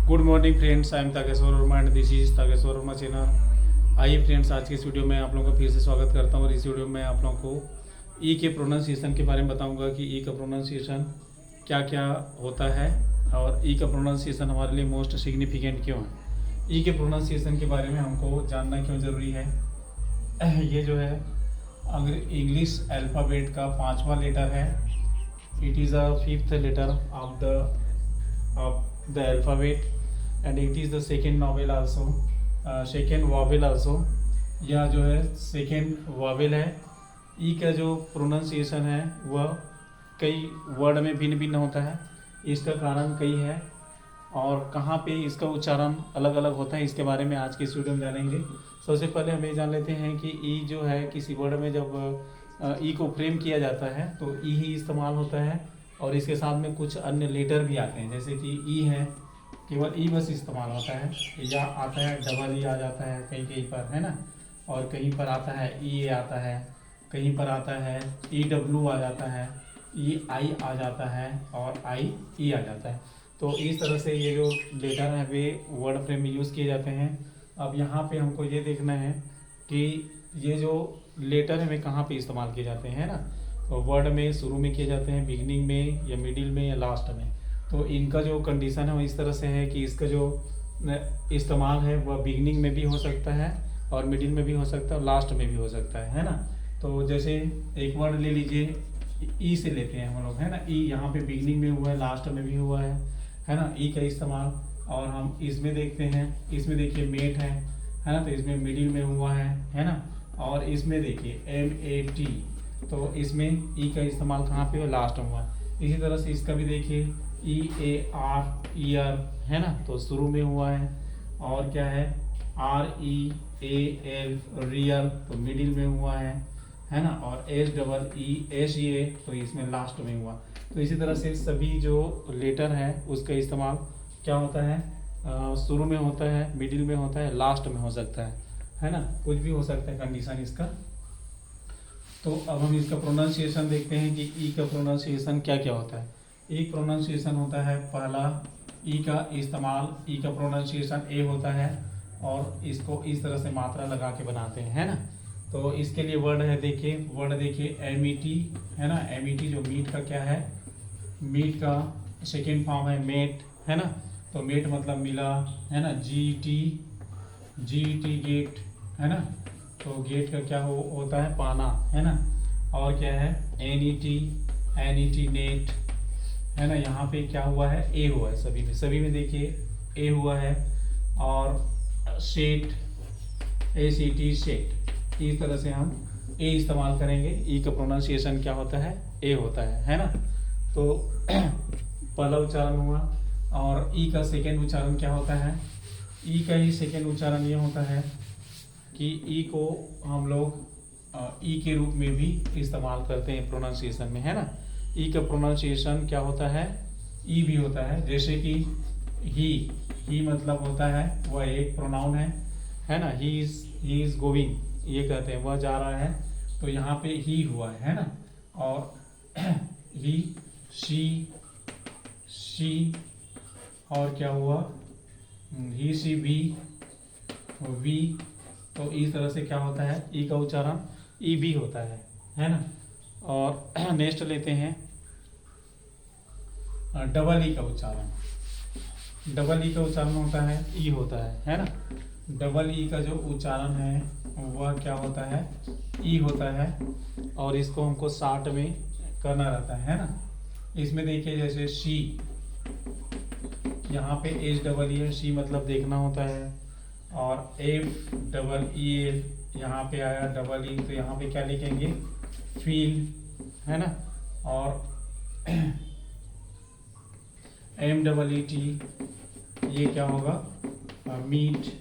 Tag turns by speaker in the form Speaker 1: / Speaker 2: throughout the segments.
Speaker 1: Good morning friends, I am Takeshwar Verma and this is Takeshwar Verma channel. आइए friends, आज की इस वीडियो में आप लोगों का फिर से स्वागत करता हूँ। और इस वीडियो में आप लोगों को ई के प्रोनाउंसिएशन के बारे में बताऊंगा कि ई का प्रोनाउंसिएशन क्या क्या होता है और ई का प्रोनाउंसिएशन हमारे लिए मोस्ट सिग्निफिकेंट क्यों है। ई के प्रोनाउंसिएशन के बारे में हमको जानना क्यों ज़रूरी है। ये जो है इंग्लिश अल्फ़ाबेट का 5वां लेटर है। It is a 5th letter of the alphabet and it is the second vowel also, second vowel also। यह जो है सेकेंड वावेल है। ई का जो प्रोनाउंसिएशन है वह कई वर्ड में भिन्न भिन्न होता है। इसका कारण कई है और कहाँ पे इसका उच्चारण अलग अलग होता है, इसके बारे में आज की इस वीडियो में जानेंगे। सबसे पहले हम ये जान लेते हैं कि ई जो है किसी वर्ड में जब ई को फ्रेम किया जाता है तो ई ही इस्तेमाल होता है और इसके साथ में कुछ अन्य लेटर भी आते हैं, जैसे कि ई है, केवल ई बस इस्तेमाल होता है। या आता है डबल ई आ जाता है कहीं कहीं पर, है ना। और कहीं पर आता है ई ए आता है, कहीं पर आता है ई डब्ल्यू आ जाता है, ई आई आ जाता है और आई ई आ जाता है। तो इस तरह से ये जो लेटर है वे वर्ड फ्रेम में यूज़ किए जाते हैं। अब यहाँ पे हमको ये देखना है कि ये जो लेटर है वे कहाँ पे इस्तेमाल किए जाते हैं, है ना। तो वर्ड में शुरू में किए जाते हैं, बिगनिंग में या मिडिल में या लास्ट में। तो इनका जो कंडीशन है वो इस तरह से है कि इसका जो इस्तेमाल है वह बिगनिंग में भी हो सकता है और मिडिल में भी हो सकता है और लास्ट में भी हो सकता है ना। तो जैसे एक वर्ड ले लीजिए, ई से लेते हैं हम लोग, है ना। ई यहाँ पे बिगनिंग में हुआ है, लास्ट में भी हुआ है ना, ई का इस्तेमाल। और हम इसमें देखते हैं, इसमें देखिए मेट है ना, तो इसमें मिडिल में हुआ है ना। और इसमें देखिए MAT, तो इसमें ई का इस्तेमाल कहाँ पे हुआ, लास्ट में हुआ। इसी तरह से इसका भी देखिए EAR ईयर, है ना, तो शुरू में हुआ है। और क्या है REAL रियल, तो मिडिल में हुआ है ना। और SEA तो इसमें लास्ट में हुआ। तो इसी तरह से सभी जो लेटर है उसका इस्तेमाल क्या होता है, शुरू में होता है, मिडिल में होता है, लास्ट में हो सकता है ना, कुछ भी हो सकता है कंडीशन इसका। तो अब हम इसका प्रोनाउंसिएशन देखते हैं कि ई का प्रोनाउंसिएशन क्या क्या होता है। ई प्रोनाउंसिएशन होता है, पहला ई का इस्तेमाल, ई का प्रोनाउंसिएशन ए होता है और इसको इस तरह से मात्रा लगा के बनाते हैं, है ना। तो इसके लिए वर्ड है, देखिए वर्ड देखिए MET, है ना। MET जो मीट का क्या है, मीट का सेकेंड फॉर्म है मेट, है ना। तो मेट मतलब मिला, है ना। GT गेट, है ना। तो गेट का क्या होता है, पाना, है ना। और क्या है NET नेट, है ना। यहाँ पे क्या हुआ है, ए हुआ है, सभी में देखिए ए हुआ है। और सेट, ACT सेट। इस तरह से हम ए इस्तेमाल करेंगे। ई का प्रोनाउंसिएशन क्या होता है, ए होता है ना। तो पहला उच्चारण हुआ। और ई का सेकेंड उच्चारण क्या होता है, ई का ही सेकेंड उच्चारण ये होता है कि ई को हम लोग ई के रूप में भी इस्तेमाल करते हैं प्रोनाउंसिएशन में, है ना। ई का प्रोनाउंसिएशन क्या होता है, ई भी होता है। जैसे कि ही मतलब होता है, वह एक प्रोनाउन है ना। ही इज गोइंग, ये कहते हैं वह जा रहा है, तो यहाँ पे ही हुआ है ना। और ही, शी और क्या हुआ, ही, सी, वी। तो इस तरह से क्या होता है, ई का उच्चारण ई भी होता है ना। और नेक्स्ट लेते हैं डबल ई का उच्चारण। डबल ई का उच्चारण होता है, ई होता है ना। डबल ई का जो उच्चारण है वह क्या होता है, ई होता है। और इसको हमको शार्ट में करना रहता है ना। इसमें देखिए जैसे शी, यहाँ पे HEE है, शी मतलब देखना होता है। और FEEL, यहाँ पे आया डबल ई, तो यहाँ पे क्या लिखेंगे, फील, है ना। और MEET, ये क्या होगा, मीट।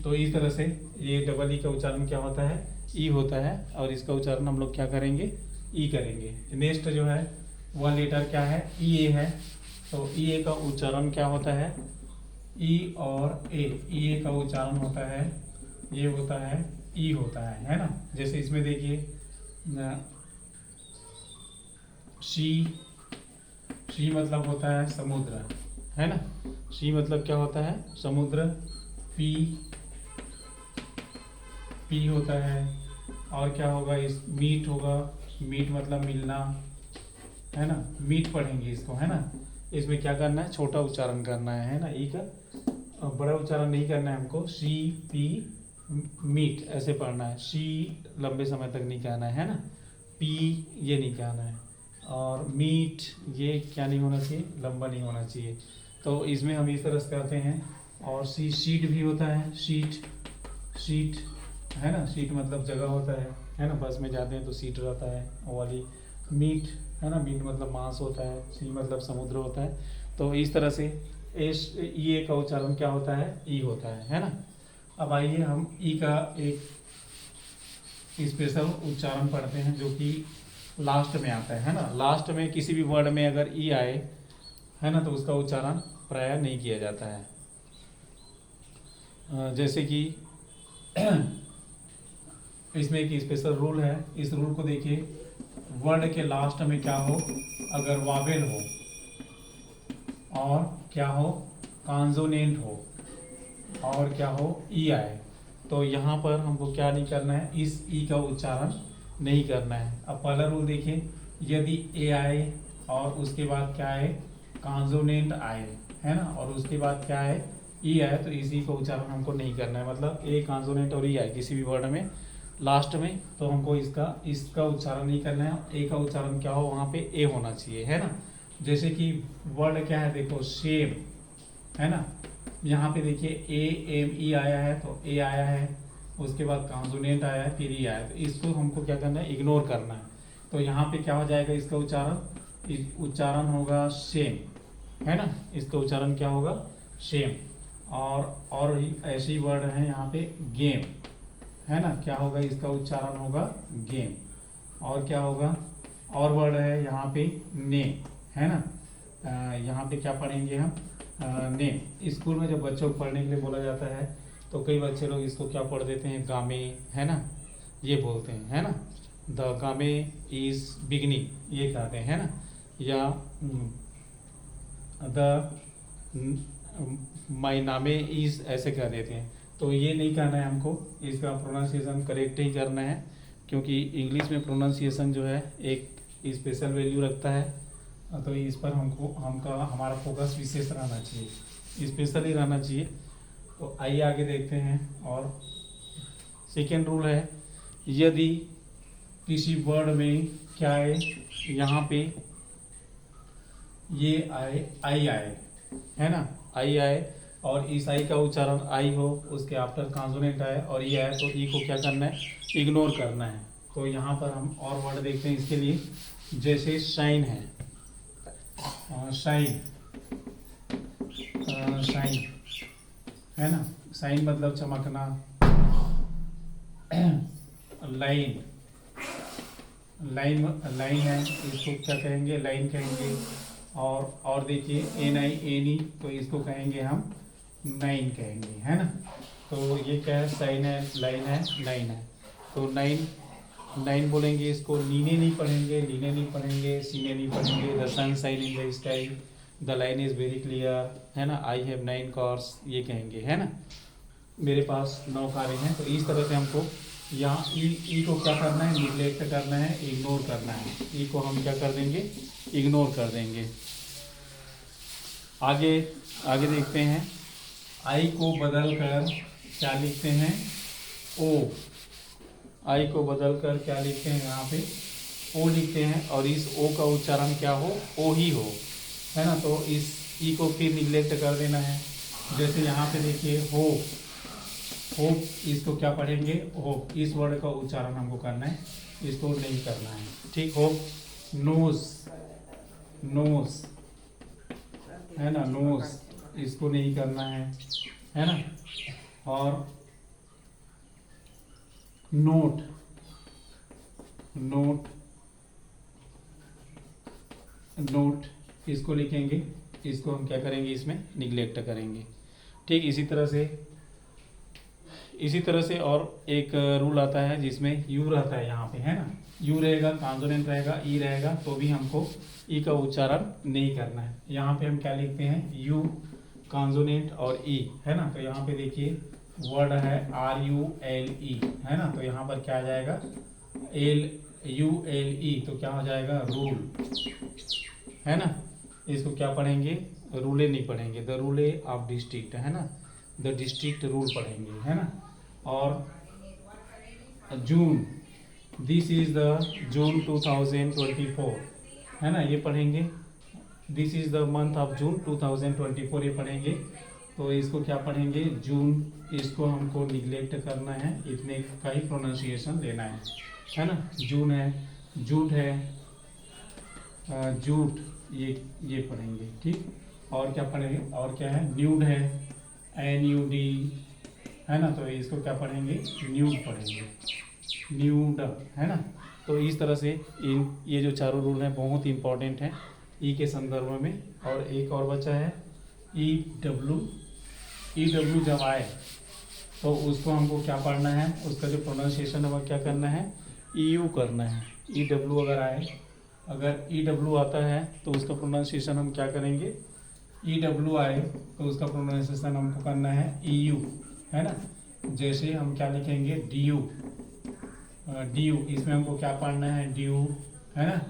Speaker 1: तो इस तरह से ये डबल ई का उच्चारण क्या होता है, ई होता है। और इसका उच्चारण हम लोग क्या करेंगे, ई करेंगे। नेक्स्ट जो है वह लेटर क्या है, EA है। तो EA का उच्चारण क्या होता है, ई और ए, EA का उच्चारण होता है, ये होता है ई होता है ना। जैसे इसमें देखिए शी, शी मतलब होता है समुद्र, है ना। शी मतलब क्या होता है, समुद्र। पी, पी होता है, और क्या होगा, इस मीट होगा, मीट मतलब मिलना, है ना। मीट पढ़ेंगे इसको, है ना। इसमें क्या करना है, छोटा उच्चारण करना है ना, ई का बड़ा उच्चारण नहीं करना है हमको। सी पी मीट ऐसे पढ़ना है। सी लंबे समय तक नहीं कहना है ना। पी ये नहीं कहना है, और मीट ये क्या नहीं होना चाहिए, लंबा नहीं होना चाहिए। तो इसमें हम इस तरह से करते हैं। और सी शीट भी होता है, शीट, शीट है ना। सीट मतलब जगह होता है ना। बस में जाते हैं तो सीट रहता है वो वाली। मीट है ना, मीट मतलब मांस होता है। सी मतलब समुद्र होता है। तो इस तरह से एस ये का उच्चारण क्या होता है, ई होता है ना। अब आइए हम ई का एक स्पेशल उच्चारण पढ़ते हैं जो कि लास्ट में आता है ना। लास्ट में किसी भी वर्ड में अगर ई आए, है ना, तो उसका उच्चारण प्रायः नहीं किया जाता है। जैसे कि इसमें एक स्पेशल रूल है। इस रूल को देखिए, वर्ड के लास्ट में क्या हो, अगर वावेल हो और क्या हो, कॉन्सोनेंट हो और क्या हो, ई आए, तो यहाँ पर हमको क्या नहीं करना है, इस ई का उच्चारण नहीं करना है। अब पहला रूल देखिए, यदि ए आए और उसके बाद क्या आए, कॉन्सोनेंट आए, है ना, और उसके बाद क्या है, ई आए, तो इसी का उच्चारण हमको नहीं करना है। मतलब ए कॉन्सोनेंट और ई आए किसी भी वर्ड में लास्ट में, तो हमको इसका उच्चारण नहीं करना है। ए का उच्चारण क्या हो, वहाँ पे ए होना चाहिए, है ना। जैसे कि वर्ड क्या है, देखो सेम, है ना। यहाँ पे देखिए ए एम ई आया है, तो ए आया है, उसके बाद कॉन्सोनेंट आया है, फिर ई आया है, तो इसको हमको क्या करना है, इग्नोर करना है। तो यहाँ पे क्या हो जाएगा, इसका उच्चारण होगा सेम, है ना। इसका उच्चारण क्या होगा, सेम। और ऐसे ही वर्ड है यहाँ पे गेम, है ना, क्या होगा, इसका उच्चारण होगा गेम। और क्या होगा, और वर्ड है यहाँ पे ने, है ना। यहाँ पे क्या पढ़ेंगे हम, ने। स्कूल में जब बच्चों को पढ़ने के लिए बोला जाता है तो कई बच्चे लोग इसको क्या पढ़ देते हैं, गामे, है ना, ये बोलते हैं, है ना। द गामे इज बिगनिंग, ये कहते हैं, है ना। या द माई नामे इज ऐसे कह देते हैं। तो ये नहीं कहना है हमको, इसका प्रोनाउंसिएशन करेक्ट ही करना है, क्योंकि इंग्लिश में प्रोनाउंसिएशन जो है एक स्पेशल वैल्यू रखता है। तो इस पर हमारा फोकस विशेष रहना चाहिए, स्पेशल ही रहना चाहिए। तो आइए आगे देखते हैं। और सेकेंड रूल है, यदि किसी वर्ड में क्या आए, यहाँ पे ये आए, आई आए, है ना, आई आए, और इस आई का उच्चारण आई हो, उसके आफ्टर कॉन्सोनेंट आए और ये आए, तो ई को क्या करना है, इग्नोर करना है। तो यहाँ पर हम और वर्ड देखते हैं इसके लिए। जैसे शाइन है, शाइन, शाइन, है ना। शाइन मतलब चमकना। लाइन, लाइन है, इसको क्या कहेंगे, लाइन कहेंगे। और देखिए एन आई एनी, तो इसको कहेंगे हम नाइन कहेंगे, है ना। तो ये क्या है, साइन है, लाइन है, नाइन है। तो नाइन, नाइन बोलेंगे इसको। नीने नहीं पढ़ेंगे, लीने नहीं पढ़ेंगे, सीने नहीं पढ़ेंगे। The sun shine in the sky, the line is very clear, है ना। आई हैव 9 कार्स, ये कहेंगे, है ना, मेरे पास 9 कारें हैं। तो इस तरह से हमको यहाँ ई को क्या करना है, निगलेक्ट करना है, इग्नोर करना है। ई को हम क्या कर देंगे, इग्नोर कर देंगे। आगे आगे देखते हैं। आई को बदल कर क्या लिखते हैं, ओ। आई को बदल कर क्या लिखते हैं, यहाँ पे ओ लिखते हैं, और इस ओ का उच्चारण क्या हो, ओ ही हो, है ना। तो इस ई को फिर निगलेक्ट कर देना है। जैसे यहाँ पे देखिए होप, होप, इसको क्या पढ़ेंगे, होप। इस वर्ड का उच्चारण हमको करना है, इसको नहीं करना है, ठीक। होप। नोज, नोज, है ना, नोज, इसको नहीं करना है ना। और नोट, नोट, नोट, इसको लिखेंगे, इसको हम क्या करेंगे, इसमें निगलेक्ट करेंगे, ठीक। इसी तरह से और एक रूल आता है जिसमें यू रहता है यहाँ पे, है ना। यू रहेगा, कॉन्सोनेंट रहेगा, ई रहेगा, तो भी हमको ई का उच्चारण नहीं करना है। यहाँ पे हम क्या लिखते हैं, यू कॉन्सोनेंट और ई, है ना। तो यहाँ पे देखिए वर्ड है RULE, है ना। तो यहाँ पर क्या आ जाएगा, LULE, तो क्या हो जाएगा, रूल, है ना। इसको क्या पढ़ेंगे, रूले नहीं पढ़ेंगे, द रूले ऑफ डिस्ट्रिक्ट, है ना, द डिस्ट्रिक्ट रूल पढ़ेंगे, है ना। और जून, दिस इज द जून 2024, है ना, ये पढ़ेंगे। This is the month of June 2024, ये पढ़ेंगे। तो इसको क्या पढ़ेंगे, जून, इसको हमको निगलेक्ट करना है, इतने का ही प्रोनाउंसिएशन लेना है ना। जून है, जूट है, जूट, ये पढ़ेंगे, ठीक। और क्या पढ़ेंगे, और क्या है, न्यूड है, NUD, है ना। तो इसको क्या पढ़ेंगे, न्यूड पढ़ेंगे, न्यूड, है ना। तो इस तरह से ये जो चारों रूल हैं बहुत इंपॉर्टेंट हैं ई के संदर्भ में। और एक और बचा है EW जब आए तो उसको हमको क्या पढ़ना है, उसका जो प्रोनाउंसिएशन है वह क्या करना है, EU करना है। EW अगर आए, अगर EW आता है तो उसका प्रोनाउंसिएशन हम क्या करेंगे, EW आए तो उसका प्रोनाउंसिएशन हमको करना है EU, है ना। जैसे हम क्या लिखेंगे, DU, इसमें हमको क्या पढ़ना है, ड्यू, है ना।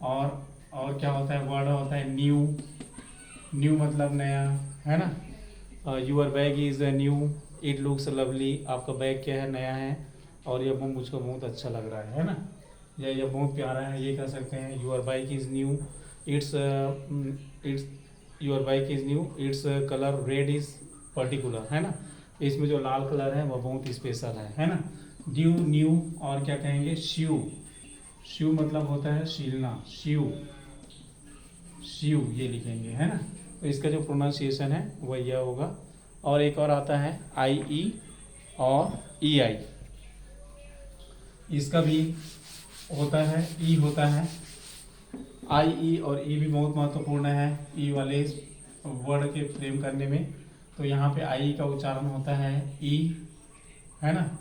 Speaker 1: और क्या होता है, वर्ड होता है न्यू मतलब नया, है ना। Your bag is new, it looks lovely, आपका बैग क्या है, नया है, और यह मुझको बहुत अच्छा लग रहा है ना, या यह बहुत प्यारा है, ये कह सकते हैं। Your bike is new, it's your bike is new, its colour red is particular, है ना। इसमें जो लाल कलर है वह बहुत स्पेशल है ना। ड्यू, न्यू, और क्या कहेंगे, श्यू मतलब होता है सीलना, श्यू, ये लिखेंगे, है ना। तो इसका जो प्रोनाउंसिएशन है वह यह होगा। और एक और आता है IE और EI, इसका भी होता है, ई होता है, IE और E भी बहुत महत्वपूर्ण है ई वाले वर्ड के फ्रेम करने में। तो यहाँ पे IE का उच्चारण होता है ई, है ना,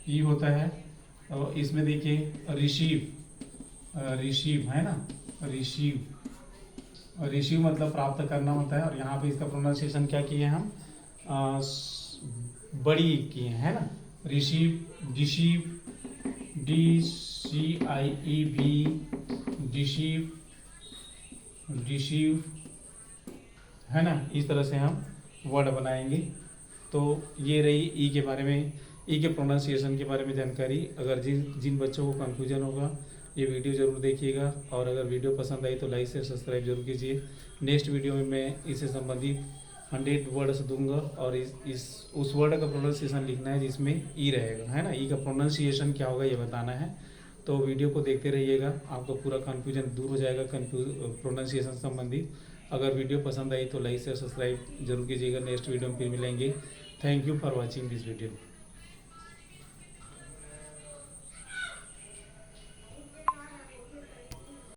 Speaker 1: ई होता है। और इसमें देखिए रिसीव, है ना, रिसीव मतलब प्राप्त करना होता है। और यहाँ पे इसका प्रोनाउंसिएशन क्या किए हम, बड़ी किए हैं, है ना। रिसीव, DCIEV, डिसीव, है ना। इस तरह से हम वर्ड बनाएंगे। तो ये रही ई के बारे में, ई के प्रोनाउंसिएशन के बारे में जानकारी। अगर जिन बच्चों को कन्फ्यूजन होगा ये वीडियो ज़रूर देखिएगा, और अगर वीडियो पसंद आई तो लाइक से सब्सक्राइब जरूर कीजिए। नेक्स्ट वीडियो में मैं इससे संबंधित 100 वर्ड्स दूंगा, और उस वर्ड का प्रोनाउंसिएशन लिखना है जिसमें ई रहेगा, है ना। ई का प्रोनाउंसिएशन क्या होगा ये बताना है। तो वीडियो को देखते रहिएगा, आपका पूरा कन्फ्यूजन दूर हो जाएगा प्रोनाउंसिएशन संबंधित। अगर वीडियो पसंद आई तो लाइक से सब्सक्राइब जरूर कीजिएगा। नेक्स्ट वीडियो में फिर मिलेंगे। Thank you for watching this video.